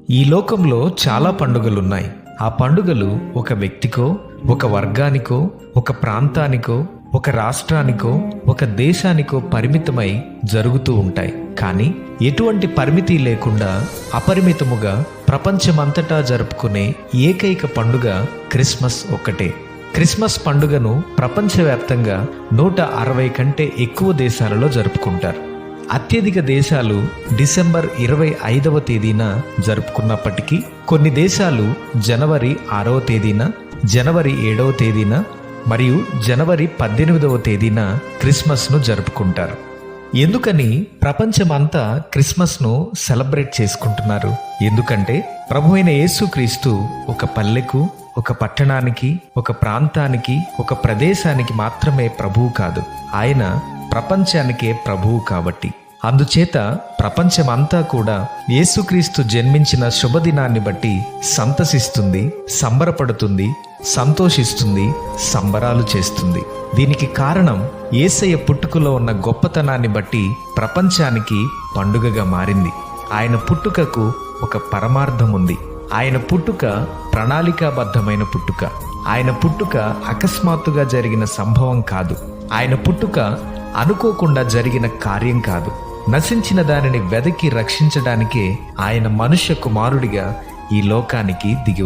ఈ లోకంలో చాలా పండుగలున్నాయి. ఆ పండుగలు ఒక వ్యక్తికో, ఒక వర్గానికో, ఒక ప్రాంతానికో, ఒక రాష్ట్రానికో, ఒక దేశానికో పరిమితమై జరుగుతూ ఉంటాయి. కానీ ఎటువంటి పరిమితి లేకుండా అపరిమితముగా ప్రపంచమంతటా జరుపుకునే ఏకైక పండుగ క్రిస్మస్ ఒక్కటే. క్రిస్మస్ పండుగను ప్రపంచవ్యాప్తంగా 160 కంటే ఎక్కువ దేశాలలో జరుపుకుంటారు. అత్యధిక దేశాలు డిసెంబర్ 25వ తేదీన జరుపుకున్నప్పటికీ కొన్ని దేశాలు జనవరి 6వ తేదీన, జనవరి 7వ తేదీన మరియు జనవరి 18వ తేదీన క్రిస్మస్ను జరుపుకుంటారు. ఎందుకని ప్రపంచమంతా క్రిస్మస్ను సెలబ్రేట్ చేసుకుంటున్నారు? ఎందుకంటే ప్రభువైన యేసుక్రీస్తు ఒక పల్లెకు, ఒక పట్టణానికి, ఒక ప్రాంతానికి, ఒక ప్రదేశానికి మాత్రమే ప్రభువు కాదు, ఆయన ప్రపంచానికే ప్రభువు. కాబట్టి అందుచేత ప్రపంచమంతా కూడా యేసుక్రీస్తు జన్మించిన శుభదినాన్ని బట్టి సంతసిస్తుంది, సంబరపడుతుంది, సంతోషిస్తుంది, సంబరాలు చేస్తుంది. దీనికి కారణం యేసయ్య పుట్టుకలో ఉన్న గొప్పతనాన్ని బట్టి ప్రపంచానికి పండుగగా మారింది. ఆయన పుట్టుకకు ఒక పరమార్థం ఉంది. ఆయన పుట్టుక ప్రణాళికాబద్ధమైన పుట్టుక. ఆయన పుట్టుక అకస్మాత్తుగా జరిగిన సంభవం కాదు. ఆయన పుట్టుక అనుకోకుండా జరిగిన కార్యం కాదు. నశించిన దానిని వెదకి రక్షించడానికే ఆయన మనుష్య కుమారుడిగా ఈ లోకానికి దిగి